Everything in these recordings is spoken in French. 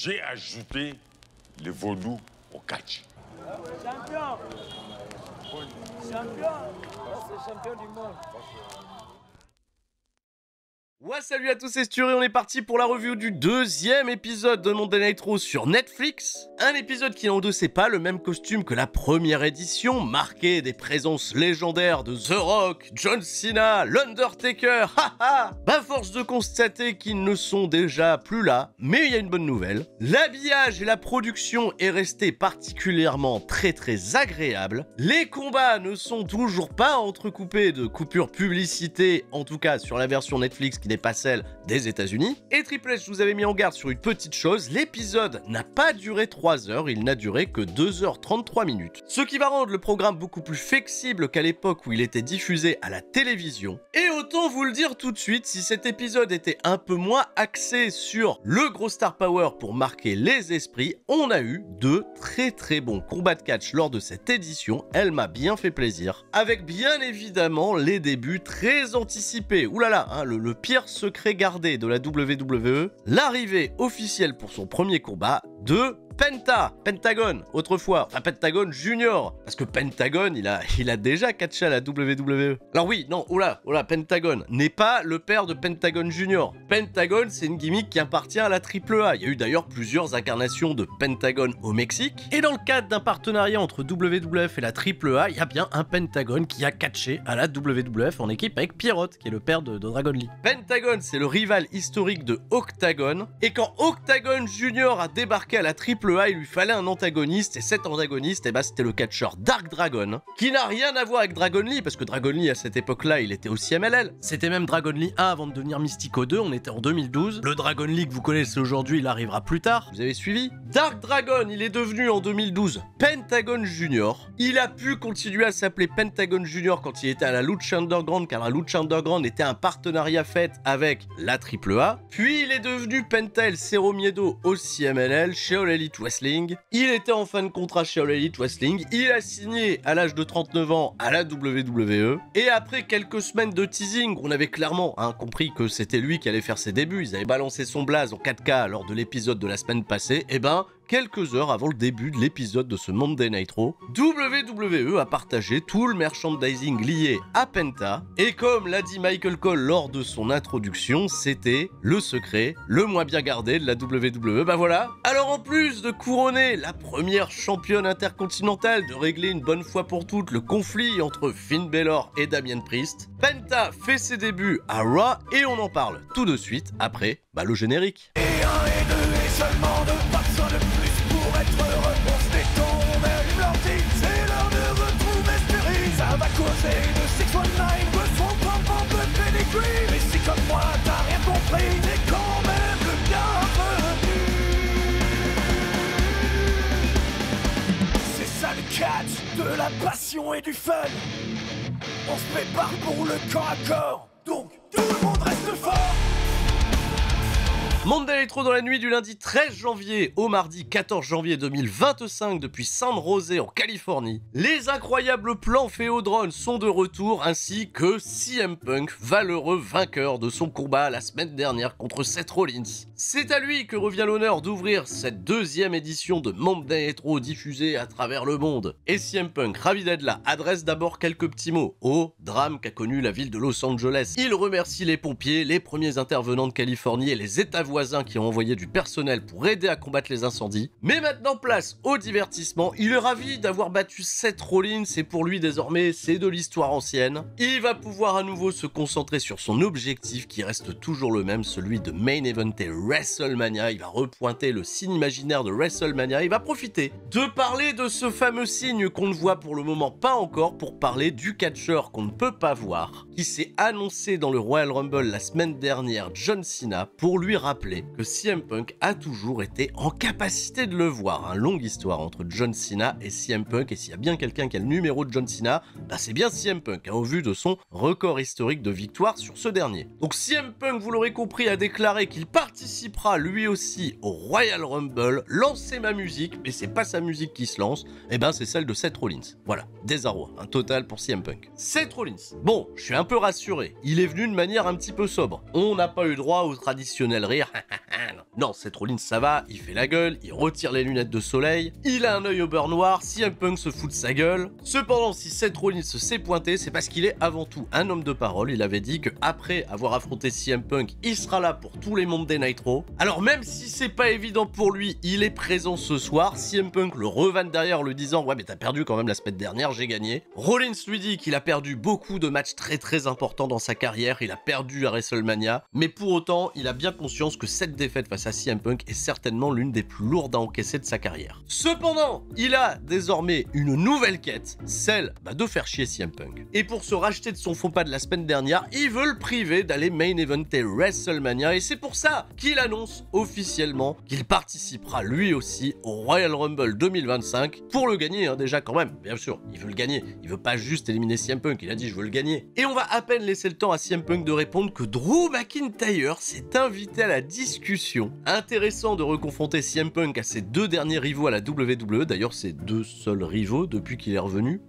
j'ai ajouté les vaudous au catch. Champion! Champion! C'est champion du monde. Ouais, salut à tous, c'est Sturé, on est parti pour la review du deuxième épisode de Monday Nitro sur Netflix. Un épisode qui n'endossait pas le même costume que la première édition, marqué des présences légendaires de The Rock, John Cena, l'Undertaker, haha. Bah force de constater qu'ils ne sont déjà plus là, mais il y a une bonne nouvelle. L'habillage et la production est resté particulièrement très agréable. Les combats ne sont toujours pas entrecoupés de coupures publicité, en tout cas sur la version Netflix qui n'est pas celle des États-Unis. Et Triple H, je vous avais mis en garde sur une petite chose, l'épisode n'a pas duré 3 heures, il n'a duré que 2h33 minutes. Ce qui va rendre le programme beaucoup plus flexible qu'à l'époque où il était diffusé à la télévision. Et autant vous le dire tout de suite, si cet épisode était un peu moins axé sur le gros star power pour marquer les esprits, on a eu de très bons combats de catch lors de cette édition, elle m'a bien fait plaisir. Avec bien évidemment les débuts très anticipés, oulala, hein, le pire secret gardé de la WWE, l'arrivée officielle pour son premier combat de Pentagon, autrefois, enfin Pentagon Junior, parce que Pentagon, il a déjà catché à la WWE. Alors oui, non, oula, Pentagon n'est pas le père de Pentagon Junior. Pentagon, c'est une gimmick qui appartient à la AAA. Il y a eu d'ailleurs plusieurs incarnations de Pentagon au Mexique. Et dans le cadre d'un partenariat entre WWF et la AAA, il y a bien un Pentagon qui a catché à la WWF en équipe avec Pierrot, qui est le père de Dragon Lee. Pentagon, c'est le rival historique de Octagon. Et quand Octagon Junior a débarqué à la AAA, il lui fallait un antagoniste, et cet antagoniste, c'était le catcheur Dark Dragon, qui n'a rien à voir avec Dragon Lee, parce que Dragon Lee, à cette époque-là, il était aussi MLL. C'était même Dragon Lee 1 avant de devenir Mystico 2, on était en 2012. Le Dragon Lee que vous connaissez aujourd'hui, il arrivera plus tard. Vous avez suivi? Dark Dragon, il est devenu en 2012 Pentagon Junior. Il a pu continuer à s'appeler Pentagon Junior quand il était à la Lucha Underground, car la Lucha Underground était un partenariat fait avec la AAA. Puis il est devenu Penta El Cero Miedo aussi MLL, chez All Elite Wrestling. Il était en fin de contrat chez All Elite Wrestling. Il a signé à l'âge de 39 ans à la WWE. Et après quelques semaines de teasing, on avait clairement compris que c'était lui qui allait faire ses débuts. Ils avaient balancé son blaze en 4K lors de l'épisode de la semaine passée. Et ben, quelques heures avant le début de l'épisode de ce Monday Nitro, WWE a partagé tout le merchandising lié à Penta, et comme l'a dit Michael Cole lors de son introduction, c'était le secret le moins bien gardé de la WWE. Bah voilà. Alors en plus de couronner la première championne intercontinentale, de régler une bonne fois pour toutes le conflit entre Finn Balor et Damien Priest, Penta fait ses débuts à Raw, et on en parle tout de suite après le générique. Et 1 et 2 et seulement 2, pas besoin de plus pour être heureux. On se détend, on allume l'ordi, c'est l'heure de retrouver Sturry. Ça va causer de 619, de son pom de pedigree. Mais si comme moi t'as rien compris, t'es quand même le bienvenu. C'est ça le catch, de la passion et du fun. On se prépare pour le corps à corps, donc tout le monde reste fort. Monday Nitro dans la nuit du lundi 13 janvier au mardi 14 janvier 2025 depuis San José en Californie. Les incroyables plans Féodrone sont de retour, ainsi que CM Punk, valeureux vainqueur de son combat la semaine dernière contre Seth Rollins. C'est à lui que revient l'honneur d'ouvrir cette deuxième édition de Monday Nitro diffusée à travers le monde. Et CM Punk, ravi d'être là, adresse d'abord quelques petits mots au drame qu'a connu la ville de Los Angeles. Il remercie les pompiers, les premiers intervenants de Californie et les États voisins qui ont envoyé du personnel pour aider à combattre les incendies. Mais maintenant place au divertissement. Il est ravi d'avoir battu Seth Rollins, et pour lui désormais c'est de l'histoire ancienne. Il va pouvoir à nouveau se concentrer sur son objectif qui reste toujours le même, celui de main eventer WrestleMania. Il va repointer le signe imaginaire de WrestleMania. Il va profiter de parler de ce fameux signe qu'on ne voit pour le moment pas encore, pour parler du catcheur qu'on ne peut pas voir, qui s'est annoncé dans le Royal Rumble la semaine dernière, John Cena, pour lui rappeler que CM Punk a toujours été en capacité de le voir. Longue histoire entre John Cena et CM Punk, et s'il y a bien quelqu'un qui a le numéro de John Cena, c'est bien CM Punk, au vu de son record historique de victoire sur ce dernier. Donc CM Punk, vous l'aurez compris, a déclaré qu'il participera lui aussi au Royal Rumble. Lancez ma musique, mais c'est pas sa musique qui se lance, c'est celle de Seth Rollins. Voilà, désarroi, un total pour CM Punk. Seth Rollins, bon, je suis un peu rassuré, il est venu de manière un petit peu sobre. On n'a pas eu droit au traditionnel rire, Non, Seth Rollins ça va, il fait la gueule, il retire les lunettes de soleil, il a un œil au beurre noir, CM Punk se fout de sa gueule. Cependant, si Seth Rollins s'est pointé, c'est parce qu'il est avant tout un homme de parole. Il avait dit que après avoir affronté CM Punk, il sera là pour tous les Monday Night Raw. Alors même si c'est pas évident pour lui, il est présent ce soir. CM Punk le revanne derrière en lui disant « Ouais mais t'as perdu quand même la semaine dernière, j'ai gagné ». Rollins lui dit qu'il a perdu beaucoup de matchs très importants dans sa carrière, il a perdu à WrestleMania, mais pour autant, il a bien conscience que cette défaite face à CM Punk est certainement l'une des plus lourdes à encaisser de sa carrière. Cependant, il a désormais une nouvelle quête, celle de faire chier CM Punk. Et pour se racheter de son faux pas de la semaine dernière, il veut le priver d'aller main eventer WrestleMania et c'est pour ça qu'il annonce officiellement qu'il participera lui aussi au Royal Rumble 2025 pour le gagner déjà quand même, bien sûr, il veut le gagner, il veut pas juste éliminer CM Punk, il a dit je veux le gagner. Et on va à peine laisser le temps à CM Punk de répondre que Drew McIntyre s'est invité à la discussion. Intéressant de reconfronter CM Punk à ses deux derniers rivaux à la WWE, d'ailleurs ses deux seuls rivaux depuis qu'il est revenu.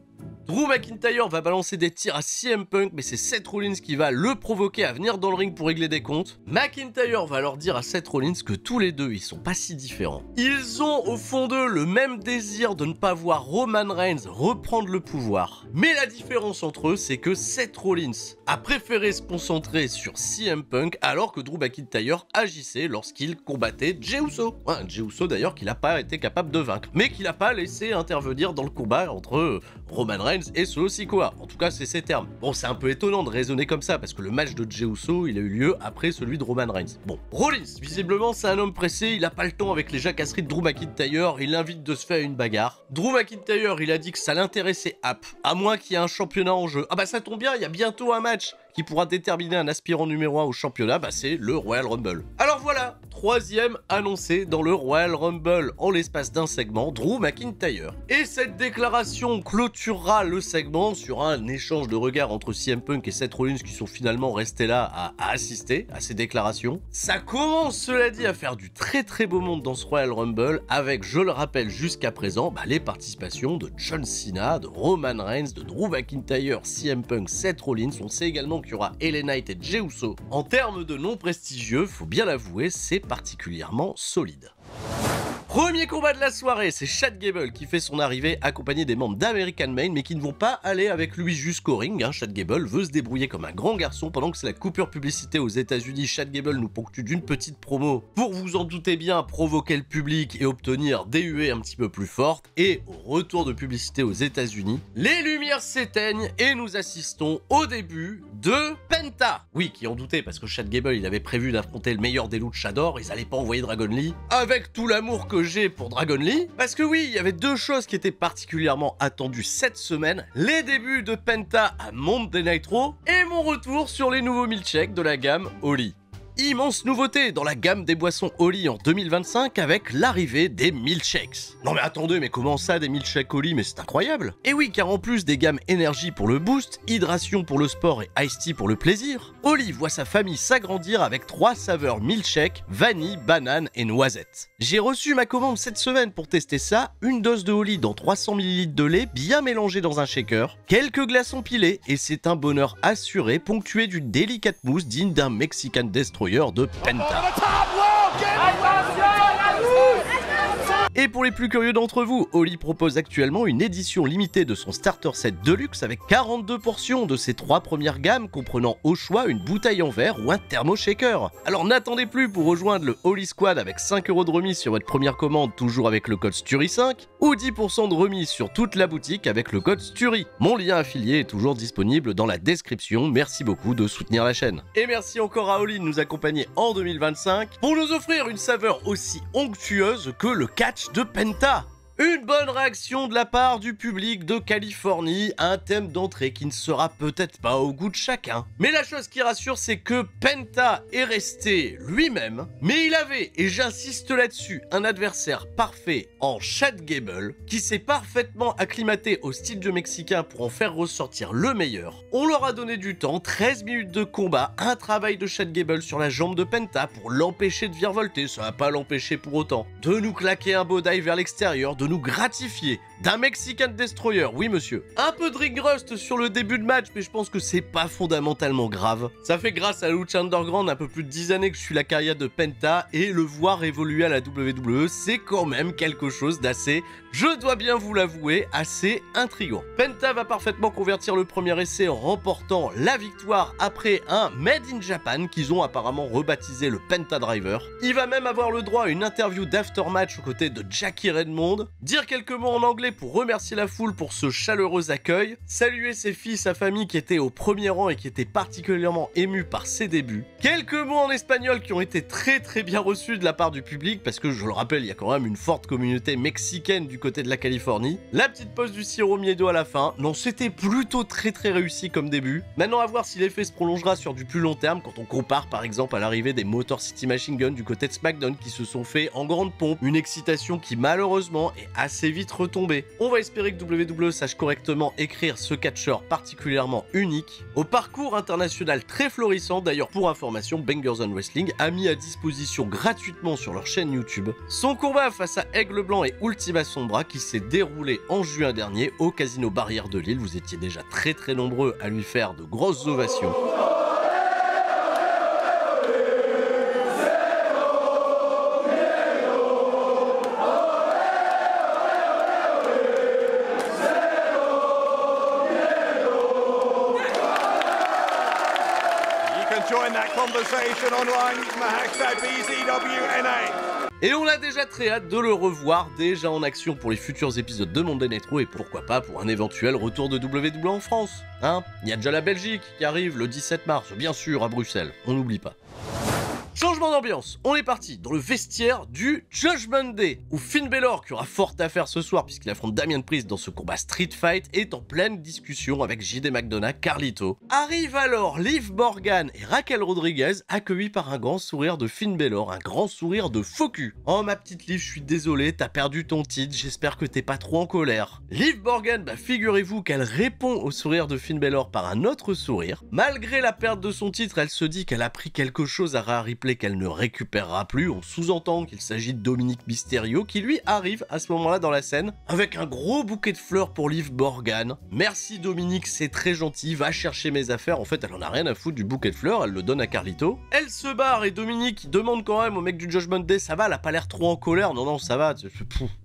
Drew McIntyre va balancer des tirs à CM Punk, mais c'est Seth Rollins qui va le provoquer à venir dans le ring pour régler des comptes. McIntyre va alors dire à Seth Rollins que tous les deux, ils sont pas si différents. Ils ont au fond d'eux le même désir de ne pas voir Roman Reigns reprendre le pouvoir. Mais la différence entre eux, c'est que Seth Rollins a préféré se concentrer sur CM Punk alors que Drew McIntyre agissait lorsqu'il combattait Jey Uso. Ouais, Jey Uso d'ailleurs qu'il n'a pas été capable de vaincre, mais qu'il n'a pas laissé intervenir dans le combat entre Roman Reigns et Solo Sikoa. En tout cas, c'est ses termes. Bon, c'est un peu étonnant de raisonner comme ça, parce que le match de Jey Uso, il a eu lieu après celui de Roman Reigns. Bon, Rollins, visiblement, c'est un homme pressé, il a pas le temps avec les jacasseries de Drew McIntyre, il l'invite de se faire une bagarre. Drew McIntyre, il a dit que ça l'intéressait à moins qu'il y ait un championnat en jeu. Ah bah ça tombe bien, il y a bientôt un match qui pourra déterminer un aspirant numéro 1 au championnat, c'est le Royal Rumble. Alors voilà, troisième annoncé dans le Royal Rumble en l'espace d'un segment, Drew McIntyre. Et cette déclaration clôturera le segment sur un échange de regards entre CM Punk et Seth Rollins qui sont finalement restés là à assister à ces déclarations. Ça commence, cela dit, à faire du très beau monde dans ce Royal Rumble avec, je le rappelle jusqu'à présent, les participations de John Cena, de Roman Reigns, de Drew McIntyre, CM Punk, Seth Rollins. On sait également qu'il y aura LA Knight et Jey Uso. En termes de noms prestigieux, faut bien l'avouer, c'est particulièrement solide. Premier combat de la soirée, c'est Chad Gable qui fait son arrivée accompagné des membres d'American Main mais qui ne vont pas aller avec lui jusqu'au ring. Chad Gable veut se débrouiller comme un grand garçon pendant que c'est la coupure publicité aux États-Unis. Chad Gable nous ponctue d'une petite promo pour, vous en doutez bien, provoquer le public et obtenir des huées un petit peu plus fortes. Et au retour de publicité aux États-Unis, les lumières s'éteignent et nous assistons au début de Penta. Oui, qui en doutait parce que Chad Gable il avait prévu d'affronter le meilleur des luchadors, ils allaient pas envoyer Dragon Lee. Avec tout l'amour que j'ai pour Dragon Lee, parce que oui, il y avait deux choses qui étaient particulièrement attendues cette semaine, les débuts de Penta à Monday Night Raw et mon retour sur les nouveaux milkshakes de la gamme Holly. Immense nouveauté dans la gamme des boissons Holly en 2025 avec l'arrivée des milkshakes. Non mais attendez, mais comment ça des milkshakes Holly? Mais c'est incroyable! Et oui, car en plus des gammes énergie pour le boost, hydration pour le sport et iced tea pour le plaisir, Holly voit sa famille s'agrandir avec 3 saveurs milkshake, vanille, banane et noisette. J'ai reçu ma commande cette semaine pour tester ça, une dose de Holly dans 300 ml de lait bien mélangé dans un shaker, quelques glaçons pilés et c'est un bonheur assuré ponctué d'une délicate mousse digne d'un Mexican Destroyer de Penta. Et pour les plus curieux d'entre vous, Holly propose actuellement une édition limitée de son starter set Deluxe avec 42 portions de ses 3 premières gammes comprenant au choix une bouteille en verre ou un thermoshaker. Alors n'attendez plus pour rejoindre le Holly Squad avec 5 € de remise sur votre première commande toujours avec le code STURY5 ou 10% de remise sur toute la boutique avec le code STURY. Mon lien affilié est toujours disponible dans la description, merci beaucoup de soutenir la chaîne. Et merci encore à Holly de nous accompagner en 2025 pour nous offrir une saveur aussi onctueuse que le catch de Penta. Une bonne réaction de la part du public de Californie, un thème d'entrée qui ne sera peut-être pas au goût de chacun. Mais la chose qui rassure, c'est que Penta est resté lui-même, mais il avait, et j'insiste là-dessus, un adversaire parfait en Chad Gable, qui s'est parfaitement acclimaté au style de mexicain pour en faire ressortir le meilleur. On leur a donné du temps, 13 minutes de combat, un travail de Chad Gable sur la jambe de Penta pour l'empêcher de virevolter, ça va pas l'empêcher pour autant, de nous claquer un beau dive vers l'extérieur, de nous gratifier d'un Mexican Destroyer, oui monsieur. Un peu de ring rust sur le début de match, mais je pense que c'est pas fondamentalement grave. Ça fait grâce à la Lucha Underground un peu plus de 10 années que je suis la carrière de Penta, et le voir évoluer à la WWE, c'est quand même quelque chose d'assez, je dois bien vous l'avouer, assez intriguant. Penta va parfaitement convertir le premier essai en remportant la victoire après un Made in Japan qu'ils ont apparemment rebaptisé le Penta Driver. Il va même avoir le droit à une interview d'aftermatch aux côtés de Jackie Redmond, dire quelques mots en anglais pour remercier la foule pour ce chaleureux accueil, saluer ses filles, sa famille qui étaient au premier rang et qui étaient particulièrement émus par ses débuts. Quelques mots en espagnol qui ont été très bien reçus de la part du public, parce que je le rappelle, il y a quand même une forte communauté mexicaine du côté de la Californie. La petite pause du Ciro Miedo à la fin, non, c'était plutôt très réussi comme début. Maintenant à voir si l'effet se prolongera sur du plus long terme quand on compare par exemple à l'arrivée des Motor City Machine Gun du côté de SmackDown qui se sont fait en grande pompe, une excitation qui malheureusement est assez vite retombée. On va espérer que WWE sache correctement écrire ce catcheur particulièrement unique, au parcours international très florissant. D'ailleurs pour information, Bangers on Wrestling a mis à disposition gratuitement sur leur chaîne YouTube son combat face à Aigle Blanc et Ultima Sombra qui s'est déroulé en juin dernier au Casino Barrière de Lille. Vous étiez déjà très nombreux à lui faire de grosses ovations. Join that conversation online using the hashtag BZWNA. Et on a déjà très hâte de le revoir déjà en action pour les futurs épisodes de Monday Night Raw et pourquoi pas pour un éventuel retour de WWE en France. Hein, il y a déjà la Belgique qui arrive le 17 mars, bien sûr, à Bruxelles, on n'oublie pas. Changement d'ambiance, on est parti dans le vestiaire du Judgment Day, où Finn Balor, qui aura fort à faire ce soir puisqu'il affronte Damien Priest dans ce combat Street Fight, est en pleine discussion avec JD McDonagh, Carlito. Arrive alors Liv Morgan et Raquel Rodriguez, accueillis par un grand sourire de Finn Balor, un grand sourire de faux cul. Oh ma petite Liv, je suis désolé, t'as perdu ton titre, j'espère que t'es pas trop en colère. Liv Morgan, figurez-vous qu'elle répond au sourire de Finn Balor par un autre sourire. Malgré la perte de son titre, elle se dit qu'elle a pris quelque chose à Rhea Ripley qu'elle ne récupérera plus. On sous-entend qu'il s'agit de Dominic Mysterio qui lui arrive à ce moment-là dans la scène avec un gros bouquet de fleurs pour Liv Morgan. Merci Dominique, c'est très gentil, va chercher mes affaires. En fait, elle en a rien à foutre du bouquet de fleurs, elle le donne à Carlito. Elle se barre et Dominique demande quand même au mec du Judgment Day, ça va, elle a pas l'air trop en colère. Non, ça va.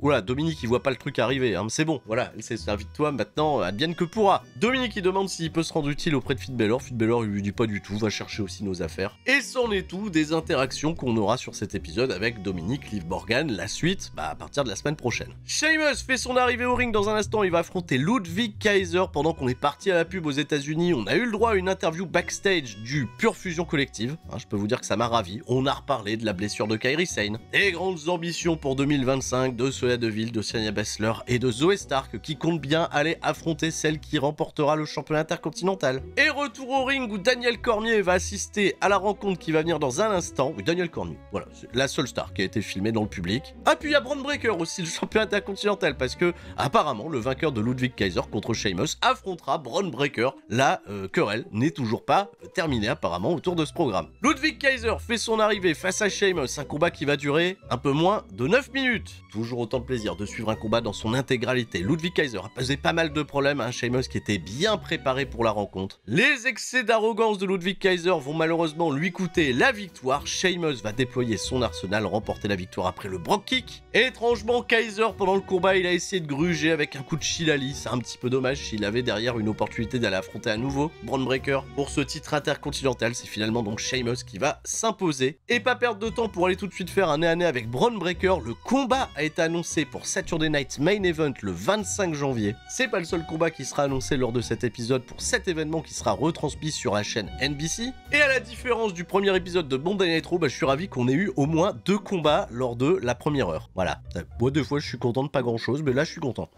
Oula, Dominique il voit pas le truc arriver, hein. C'est bon, voilà, elle s'est servie de toi, maintenant, advienne que pourra. Dominique il demande s'il peut se rendre utile auprès de Finn Balor. Finn Balor il lui dit pas du tout, va chercher aussi nos affaires. Et c'en est tout des interactions qu'on aura sur cet épisode avec Dominique, Liv Morgan, la suite à partir de la semaine prochaine. Sheamus fait son arrivée au ring dans un instant, il va affronter Ludwig Kaiser. Pendant qu'on est parti à la pub aux États-Unis, on a eu le droit à une interview backstage du Pure Fusion Collective. Hein, je peux vous dire que ça m'a ravi. On a reparlé de la blessure de Kairi Sane, des grandes ambitions pour 2025 de Sonya Deville, de Shayna Baszler et de Zoey Stark qui compte bien aller affronter celle qui remportera le championnat intercontinental. Et retour au ring où Daniel Cormier va assister à la rencontre qui va venir dans un instant. Oui, Daniel Cormier, voilà, c'est la seule star qui a été filmée dans le public. Ah, puis il y a Bron Breakker aussi, le champion intercontinental, parce que apparemment le vainqueur de Ludwig Kaiser contre Sheamus affrontera Bron Breakker. La querelle n'est toujours pas terminée apparemment autour de ce programme. Ludwig Kaiser fait son arrivée face à Sheamus, un combat qui va durer un peu moins de 9 minutes. Toujours autant de plaisir de suivre un combat dans son intégralité. Ludwig Kaiser a posé pas mal de problèmes à un Sheamus qui était bien préparé pour la rencontre. Les excès d'arrogance de Ludwig Kaiser vont malheureusement lui coûter la victoire. Sheamus va déployer son arsenal, remporter la victoire après le Brock Kick. Étrangement, Kaiser, pendant le combat, il a essayé de gruger avec un coup de Shillelagh. C'est un petit peu dommage, s'il avait derrière une opportunité d'aller affronter à nouveau Bron Breakker pour ce titre intercontinental. C'est finalement donc Sheamus qui va s'imposer. Et pas perdre de temps pour aller tout de suite faire un nez à nez avec Bron Breakker. Le combat a été annoncé pour Saturday Night Main Event le 25 janvier. C'est pas le seul combat qui sera annoncé lors de cet épisode pour cet événement qui sera retransmis sur la chaîne NBC. Et à la différence du premier épisode de Monday Night Raw, je suis ravi qu'on ait eu au moins 2 combats lors de la première heure. Voilà. Moi, des fois, je suis content de pas grand chose, mais là, je suis content.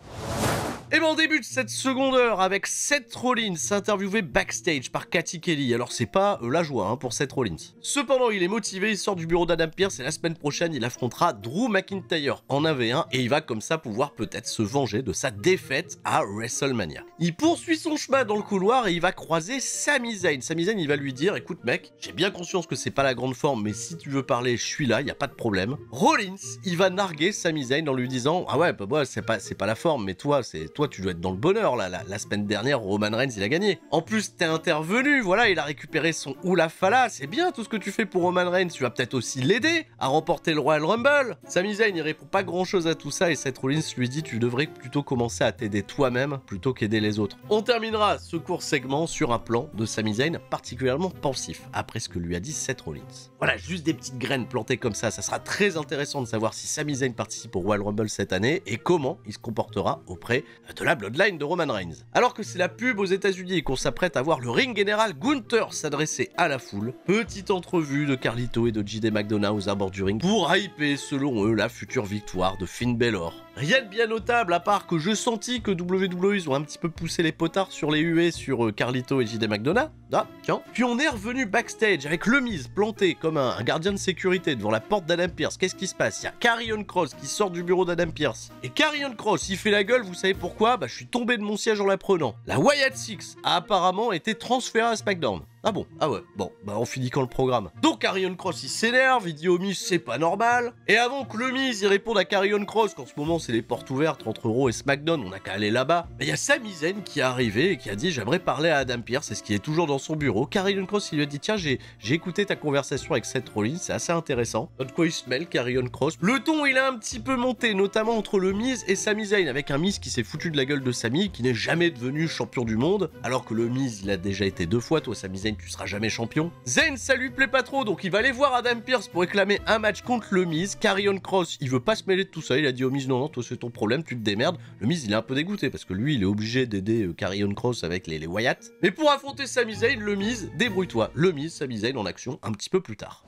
Et ben on débute cette seconde heure avec Seth Rollins interviewé backstage par Cathy Kelly. Alors c'est pas la joie pour Seth Rollins. Cependant il est motivé, il sort du bureau d'Adam Pearce et la semaine prochaine il affrontera Drew McIntyre en 1v1 et il va comme ça pouvoir peut-être se venger de sa défaite à WrestleMania. Il poursuit son chemin dans le couloir et il va croiser Sami Zayn. Sami Zayn il va lui dire écoute mec, j'ai bien conscience que c'est pas la grande forme mais si tu veux parler je suis là, y a pas de problème. Rollins il va narguer Sami Zayn en lui disant ah ouais bah moi c'est pas la forme mais toi tu dois être dans le bonheur là, la semaine dernière Roman Reigns il a gagné. En plus t'es intervenu, voilà il a récupéré son Oula Fala, c'est bien tout ce que tu fais pour Roman Reigns, tu vas peut-être aussi l'aider à remporter le Royal Rumble. Sami Zayn il répond pas grand chose à tout ça et Seth Rollins lui dit tu devrais plutôt commencer à t'aider toi-même plutôt qu'aider les autres. On terminera ce court segment sur un plan de Sami Zayn particulièrement pensif après ce que lui a dit Seth Rollins. Voilà, juste des petites graines plantées comme ça sera très intéressant de savoir si Sami Zayn participe au Royal Rumble cette année et comment il se comportera auprès de la Bloodline de Roman Reigns. Alors que c'est la pub aux États-Unis et qu'on s'apprête à voir le ring général Gunther s'adresser à la foule, petite entrevue de Carlito et de JD McDonough aux abords du ring pour hyper selon eux la future victoire de Finn Balor. Rien de bien notable à part que je sentis que WWE ont un petit peu poussé les potards sur les huées sur Carlito et JD McDonough. Ah, tiens. Puis on est revenu backstage avec le Miz planté comme un gardien de sécurité devant la porte d'Adam Pearce. Qu'est-ce qui se passe? Il y a Karrion Kross qui sort du bureau d'Adam Pearce. Et Karrion Kross, il fait la gueule, vous savez pourquoi? Bah je suis tombé de mon siège en l'apprenant. La Wyatt Six a apparemment été transférée à SmackDown. Ah bon? Ah ouais, bon, bah on finit quand le programme. Donc Karrion Kross il s'énerve, il dit au Miz c'est pas normal. Et avant que le Miz il réponde à Karrion Kross, qu'en ce moment c'est les portes ouvertes entre Raw et SmackDown, on a qu'à aller là-bas. Mais il y a Sami Zayn qui est arrivé et qui a dit j'aimerais parler à Adam Pearce, et ce qui est toujours dans son bureau. Karrion Kross il lui a dit tiens j'ai écouté ta conversation avec Seth Rollins, c'est assez intéressant. De quoi il se mêle Karrion Kross. Le ton il a un petit peu monté, notamment entre le Miz et Sami Zayn, avec un Miz qui s'est foutu de la gueule de Sami, qui n'est jamais devenu champion du monde, alors que le Miz il a déjà été 2 fois, toi Sami Zayn tu seras jamais champion. Zayn ça lui plaît pas trop donc il va aller voir Adam Pearce pour réclamer un match contre le Miz. Karrion Kross il veut pas se mêler de tout ça, il a dit au Miz non toi c'est ton problème, tu te démerdes. Le Miz il est un peu dégoûté parce que lui il est obligé d'aider Karrion Kross avec les Wyatt. Mais pour affronter Sami Zayn, le Miz, débrouille-toi. Le Miz, Sami Zayn en action un petit peu plus tard.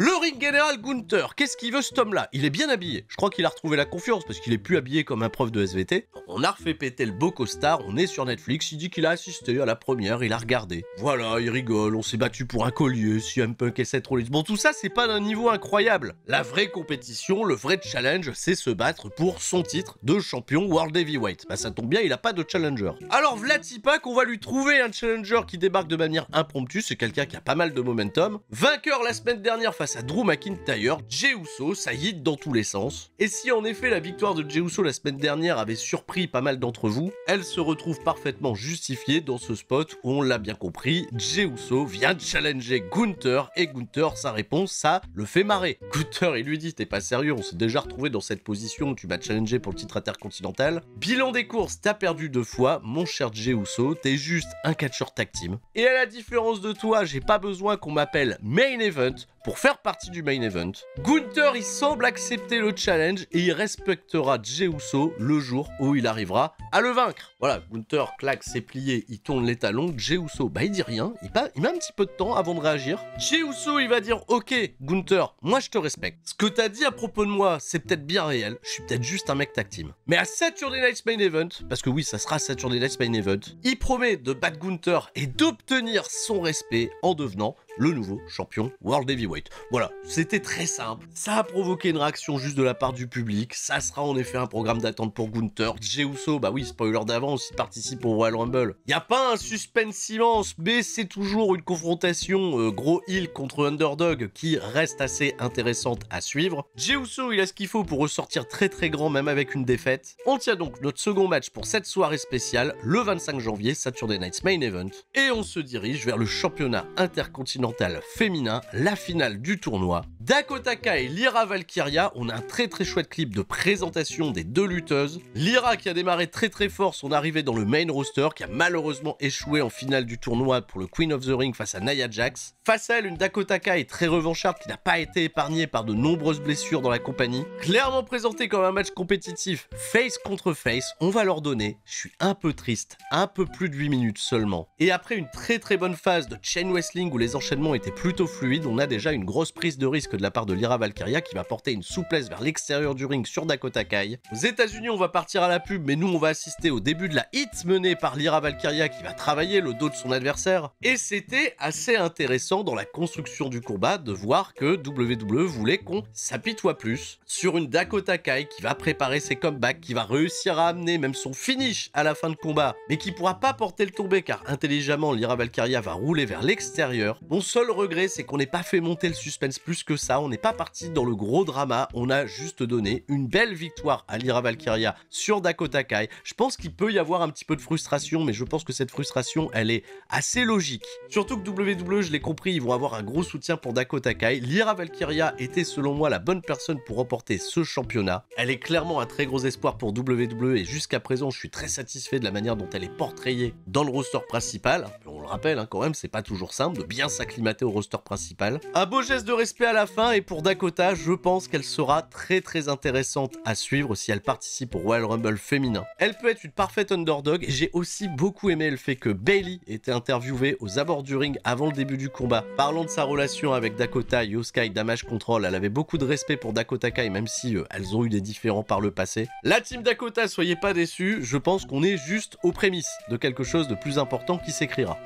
Le ring général Gunther, qu'est-ce qu'il veut cet homme-là? Il est bien habillé. Je crois qu'il a retrouvé la confiance parce qu'il est plus habillé comme un prof de SVT. On a refait péter le beau costard, on est sur Netflix, il dit qu'il a assisté à la première, il a regardé. Voilà, il rigole, on s'est battu pour un collier, CM Punk et Seth Rollins. Bon, tout ça, c'est pas d'un niveau incroyable. La vraie compétition, le vrai challenge, c'est se battre pour son titre de champion World Heavyweight. Bah ça tombe bien, il a pas de challenger. Alors Vlatipak, on va lui trouver un challenger qui débarque de manière impromptue, c'est quelqu'un qui a pas mal de momentum. Vainqueur la semaine dernière face à Drew McIntyre, Jey Uso, ça hit dans tous les sens. Et si en effet la victoire de Jey Uso la semaine dernière avait surpris pas mal d'entre vous, elle se retrouve parfaitement justifiée dans ce spot où on l'a bien compris, Jey Uso vient de challenger Gunther et Gunther, sa réponse, ça le fait marrer. Gunther il lui dit t'es pas sérieux, on s'est déjà retrouvé dans cette position où tu m'as challengé pour le titre intercontinental. Bilan des courses, t'as perdu 2 fois, mon cher Jey Uso, t'es juste un catcheur tag team. Et à la différence de toi, j'ai pas besoin qu'on m'appelle Main Event pour faire partie du Main Event. Gunther, il semble accepter le challenge et il respectera Jey Uso le jour où il arrivera à le vaincre. Voilà, Gunther claque ses pliés, il tourne les talons, Jey Uso, bah il dit rien, il met un petit peu de temps avant de réagir. Jey Uso, il va dire ok, Gunther, moi je te respecte. Ce que t'as dit à propos de moi, c'est peut-être bien réel, je suis peut-être juste un mec tag team. Mais à Saturday Night's Main Event, parce que oui, ça sera Saturday Night's Main Event, il promet de battre Gunther et d'obtenir son respect en devenant le nouveau champion World Heavyweight. Voilà, c'était très simple. Ça a provoqué une réaction juste de la part du public. Ça sera en effet un programme d'attente pour Gunther. Jey Uso, bah oui, spoiler d'avance, il participe au Royal Rumble. Y a pas un suspense immense, mais c'est toujours une confrontation gros heel contre underdog qui reste assez intéressante à suivre. Jey Uso, il a ce qu'il faut pour ressortir très très grand même avec une défaite. On tient donc notre second match pour cette soirée spéciale, le 25 janvier, Saturday Night's Main Event. Et on se dirige vers le championnat intercontinental féminin, la finale du tournoi. Dakota Kai et Lyra Valkyria, on a un très très chouette clip de présentation des deux lutteuses. Lyra qui a démarré très très fort son arrivée dans le main roster, qui a malheureusement échoué en finale du tournoi pour le Queen of the Ring face à Nia Jax. Face à elle, une Dakota Kai très revancharde qui n'a pas été épargnée par de nombreuses blessures dans la compagnie. Clairement présenté comme un match compétitif face contre face, on va leur donner, je suis un peu triste, un peu plus de 8 minutes seulement. Et après une très très bonne phase de chain wrestling où les enchaînements enchaînement était plutôt fluide, on a déjà une grosse prise de risque de la part de Lyra Valkyria qui va porter une souplesse vers l'extérieur du ring sur Dakota Kai. Aux États-Unis, on va partir à la pub, mais nous on va assister au début de la hit menée par Lyra Valkyria qui va travailler le dos de son adversaire. Et c'était assez intéressant dans la construction du combat de voir que WWE voulait qu'on s'apitoie plus sur une Dakota Kai qui va préparer ses comebacks, qui va réussir à amener même son finish à la fin de combat, mais qui pourra pas porter le tombé car intelligemment Lyra Valkyria va rouler vers l'extérieur. Mon seul regret, c'est qu'on n'ait pas fait monter le suspense plus que ça, on n'est pas parti dans le gros drama, on a juste donné une belle victoire à Lyra Valkyria sur Dakota Kai. Je pense qu'il peut y avoir un petit peu de frustration, mais je pense que cette frustration, elle est assez logique. Surtout que WWE, je l'ai compris, ils vont avoir un gros soutien pour Dakota Kai. Lyra Valkyria était selon moi la bonne personne pour remporter ce championnat. Elle est clairement un très gros espoir pour WWE et jusqu'à présent, je suis très satisfait de la manière dont elle est portrayée dans le roster principal. On le rappelle quand même, c'est pas toujours simple de bien s'acclimater au roster principal. Un beau geste de respect à la fin et pour Dakota, je pense qu'elle sera très intéressante à suivre si elle participe au Royal Rumble féminin. Elle peut être une parfaite underdog et j'ai aussi beaucoup aimé le fait que Bayley était interviewée aux abords du ring avant le début du combat. Parlant de sa relation avec Dakota, Io Sky, Damage Control, elle avait beaucoup de respect pour Dakota Kai même si elles ont eu des différends par le passé. La team Dakota, soyez pas déçus, je pense qu'on est juste aux prémices de quelque chose de plus important qui s'écrira.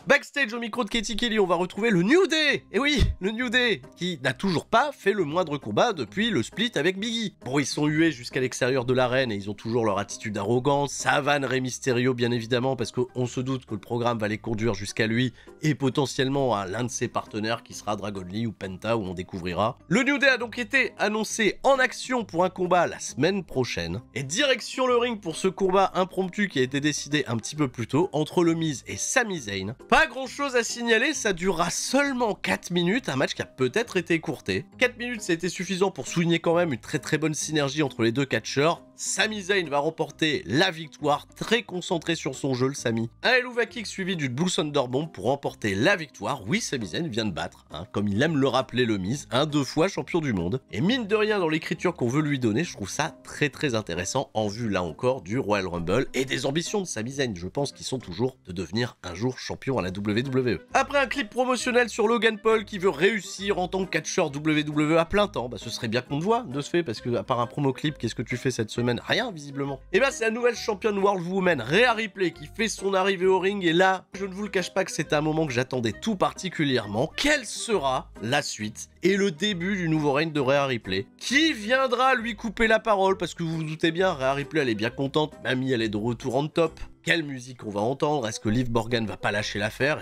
Backstage au micro de Katie Kelly, on va retrouver le New Day. Et oui, le New Day, qui n'a toujours pas fait le moindre combat depuis le split avec Big E. Bon, ils sont hués jusqu'à l'extérieur de l'arène et ils ont toujours leur attitude arrogante. Ça vanne Rey Mysterio, bien évidemment, parce qu'on se doute que le programme va les conduire jusqu'à lui et potentiellement à l'un de ses partenaires qui sera Dragon Lee ou Penta, où on découvrira. Le New Day a donc été annoncé en action pour un combat la semaine prochaine. Et direction le ring pour ce combat impromptu qui a été décidé un petit peu plus tôt entre le Miz et Sami Zayn. Pas grand chose à signaler, ça durera seulement 4 minutes, un match qui a peut-être été écourté. 4 minutes, ça a été suffisant pour souligner quand même une très bonne synergie entre les deux catcheurs. Sami Zayn va remporter la victoire, très concentré sur son jeu le Sami. Un Helluva Kick suivi d'une Blue Thunder Bomb pour remporter la victoire. Oui, Sami Zayn vient de battre, comme il aime le rappeler le Miz, 2 fois champion du monde. Et mine de rien, dans l'écriture qu'on veut lui donner, je trouve ça très intéressant en vue là encore du Royal Rumble et des ambitions de Sami Zayn. Je pense qu'ils sont toujours de devenir un jour champion à la WWE. Après un clip promotionnel sur Logan Paul qui veut réussir en tant que catcheur WWE à plein temps, ce serait bien qu'on te voit de ce fait parce que à part un promo clip, qu'est-ce que tu fais cette semaine? Rien visiblement. Et c'est la nouvelle championne World Woman Rhea Ripley qui fait son arrivée au ring et là, je ne vous le cache pas que c'est un moment que j'attendais tout particulièrement. Quelle sera la suite et le début du nouveau règne de Rhea Ripley? Qui viendra lui couper la parole? Parce que vous vous doutez bien, Rhea Ripley elle est bien contente, mamie elle est de retour en top. Quelle musique on va entendre? Est-ce que Liv Morgan va pas lâcher l'affaire?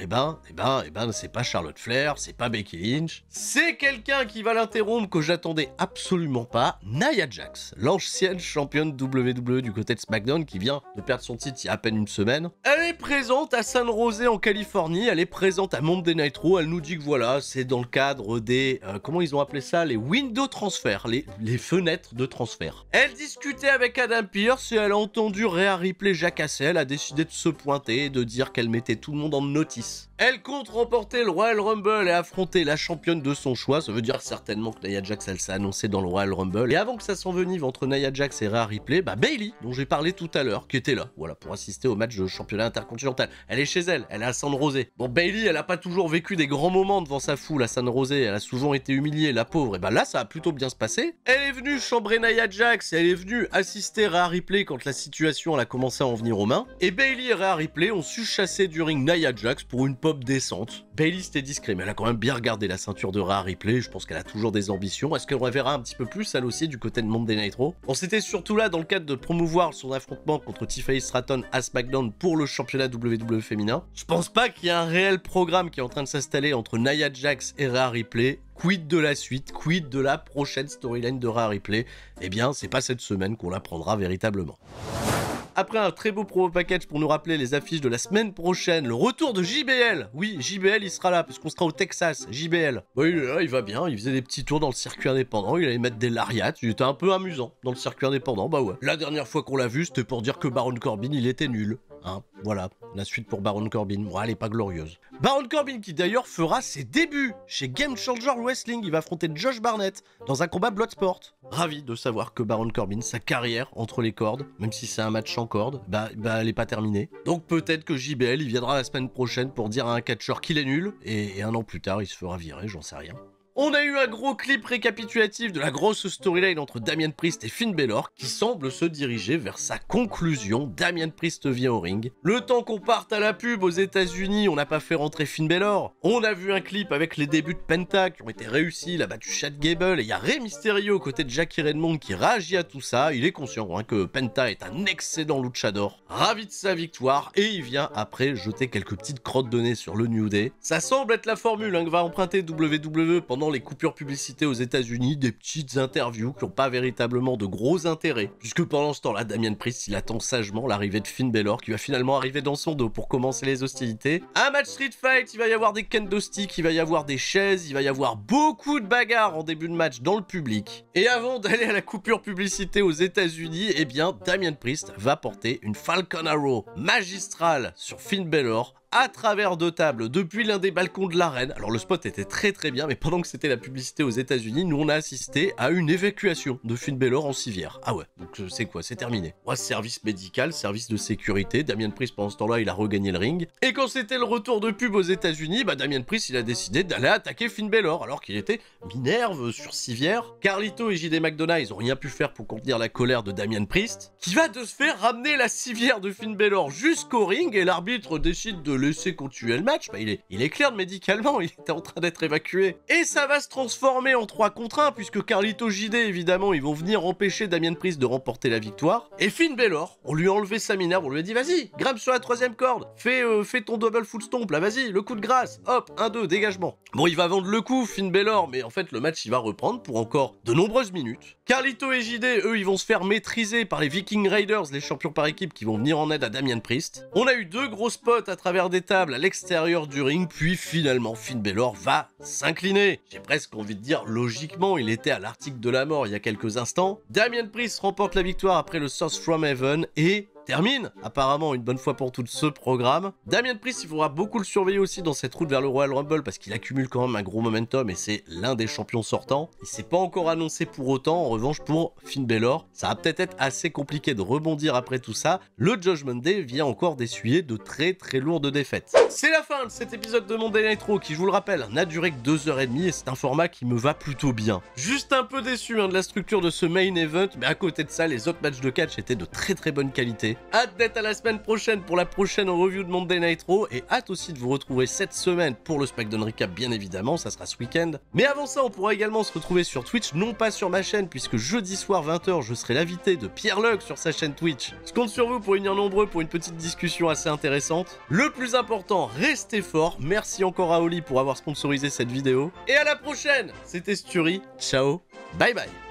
C'est pas Charlotte Flair, c'est pas Becky Lynch. C'est quelqu'un qui va l'interrompre que j'attendais absolument pas. Nia Jax, l'ancienne championne WWE du côté de SmackDown qui vient de perdre son titre il y a à peine une semaine. Elle est présente à San Jose en Californie, elle est présente à Monday Night Raw, elle nous dit que voilà, c'est dans le cadre des... comment ils ont appelé ça? Les window transfert, les fenêtres de transfert. Elle discutait avec Adam Pearce et elle a entendu Rhea Ripley jacasser, elle a décidé de se pointer et de dire qu'elle mettait tout le monde en notice. Elle compte remporter le Royal Rumble et affronter la championne de son choix. Ça veut dire certainement que Nia Jax, elle s'est annoncée dans le Royal Rumble. Et avant que ça s'envenime entre Nia Jax et Rhea Ripley, Bayley, dont j'ai parlé tout à l'heure, qui était là, voilà, pour assister au match de championnat intercontinental. Elle est chez elle, elle est à San Jose. Bon, Bayley, elle a pas toujours vécu des grands moments devant sa foule à San Jose, elle a souvent été humiliée, la pauvre. Et là, ça a plutôt bien se passer. Elle est venue chambrer Nia Jax, elle est venue assister Rhea Ripley quand la situation elle a commencé à en venir aux mains. Et Bayley et Rhea Ripley ont su chasser du ring Nia Jax pour une pop décente. Bayley c'était discret, mais elle a quand même bien regardé la ceinture de Rhea Ripley. Je pense qu'elle a toujours des ambitions. Est-ce qu'elle reverra un petit peu plus elle aussi du côté de Monday Night Raw? On s'était surtout là dans le cadre de promouvoir son affrontement contre Tiffany Stratton à SmackDown pour le championnat WWE féminin. Je pense pas qu'il y a un réel programme qui est en train de s'installer entre Nia Jax et Rhea Ripley. Quid de la suite, quid de la prochaine storyline de Rhea Ripley? Eh bien, c'est pas cette semaine qu'on l'apprendra véritablement. Après un très beau promo package pour nous rappeler les affiches de la semaine prochaine, le retour de JBL. Oui, JBL, il sera là, puisqu'on sera au Texas. JBL. Oui, là, il va bien, il faisait des petits tours dans le circuit indépendant, il allait mettre des lariats, il était un peu amusant dans le circuit indépendant, ouais. La dernière fois qu'on l'a vu, c'était pour dire que Baron Corbin, il était nul. Hein, voilà, la suite pour Baron Corbin. Bon, elle est pas glorieuse. Baron Corbin qui d'ailleurs fera ses débuts chez Game Changer Wrestling. Il va affronter Josh Barnett dans un combat Bloodsport. Ravi de savoir que Baron Corbin, sa carrière entre les cordes, même si c'est un match en cordes, bah elle est pas terminée. Donc peut-être que JBL, il viendra la semaine prochaine pour dire à un catcheur qu'il est nul, et un an plus tard, il se fera virer, j'en sais rien. On a eu un gros clip récapitulatif de la grosse storyline entre Damien Priest et Finn Balor qui semble se diriger vers sa conclusion. Damien Priest vient au ring. Le temps qu'on parte à la pub aux États-Unis, on n'a pas fait rentrer Finn Balor. On a vu un clip avec les débuts de Penta qui ont été réussis. Il a battu Chad Gable et il y a Rey Mysterio aux côtés de Jackie Redmond qui réagit à tout ça. Il est conscient que Penta est un excellent luchador. Ravi de sa victoire et il vient après jeter quelques petites crottes de nez sur le New Day. Ça semble être la formule que va emprunter WWE pendant les coupures publicité aux États-Unis, des petites interviews qui n'ont pas véritablement de gros intérêt, puisque pendant ce temps-là, Damien Priest, il attend sagement l'arrivée de Finn Balor, qui va finalement arriver dans son dos pour commencer les hostilités. Un match Street Fight, il va y avoir des kendo sticks, il va y avoir des chaises, il va y avoir beaucoup de bagarres en début de match dans le public. Et avant d'aller à la coupure publicité aux États-Unis, eh bien, Damien Priest va porter une Falcon Arrow magistrale sur Finn Balor, à travers deux tables depuis l'un des balcons de l'arène. Alors le spot était très bien, mais pendant que c'était la publicité aux États-Unis, nous on a assisté à une évacuation de Finn Balor en civière. Ah ouais, donc c'est quoi, c'est terminé. Ouais, service médical, service de sécurité. Damien Priest pendant ce temps-là, il a regagné le ring. Et quand c'était le retour de pub aux États-Unis, bah Damien Priest il a décidé d'aller attaquer Finn Balor alors qu'il était minerve sur civière. Carlito et JD McDonough, ils ont rien pu faire pour contenir la colère de Damien Priest, qui va de se faire ramener la civière de Finn Balor jusqu'au ring et l'arbitre décide de laisser continuer le match. Bah, il est clair médicalement, il était en train d'être évacué. Et ça va se transformer en 3 contre 1 puisque Carlito JD évidemment ils vont venir empêcher Damien Priest de remporter la victoire. Et Finn Balor, on lui a enlevé sa minerve, on lui a dit vas-y, grimpe sur la 3e corde, fais ton double foot stomp là, vas-y, le coup de grâce, hop, 1-2, dégagement. Bon, il va vendre le coup Finn Balor, mais en fait le match il va reprendre pour encore de nombreuses minutes. Carlito et JD, eux, ils vont se faire maîtriser par les Viking Raiders, les champions par équipe qui vont venir en aide à Damien Priest. On a eu 2 gros spots à travers des tables à l'extérieur du ring, puis finalement Finn Balor va s'incliner. J'ai presque envie de dire logiquement, il était à l'article de la mort il y a quelques instants. Damien Priest remporte la victoire après le Source from Heaven et termine apparemment une bonne fois pour toutes ce programme. Damien Priest, il faudra beaucoup le surveiller aussi dans cette route vers le Royal Rumble parce qu'il accumule quand même un gros momentum et c'est l'un des champions sortants. Il s'est pas encore annoncé pour autant. En revanche, pour Finn Balor, ça va peut-être être assez compliqué de rebondir après tout ça. Le Judgment Day vient encore d'essuyer de très lourdes défaites. C'est la fin de cet épisode de Monday Night Raw qui, je vous le rappelle, n'a duré que 2h30 et c'est un format qui me va plutôt bien. Juste un peu déçu de la structure de ce main event, mais à côté de ça, les autres matchs de catch étaient de très bonne qualité. Hâte d'être à la semaine prochaine pour la prochaine review de Monday Night Raw et hâte aussi de vous retrouver cette semaine pour le SmackDown Recap, bien évidemment, ça sera ce week-end. Mais avant ça, on pourra également se retrouver sur Twitch, non pas sur ma chaîne, puisque jeudi soir 20h, je serai l'invité de Pierre Luck sur sa chaîne Twitch. Je compte sur vous pour venir nombreux pour une petite discussion assez intéressante. Le plus important, restez forts. Merci encore à Oli pour avoir sponsorisé cette vidéo. Et à la prochaine, c'était Sturi. Ciao, bye bye.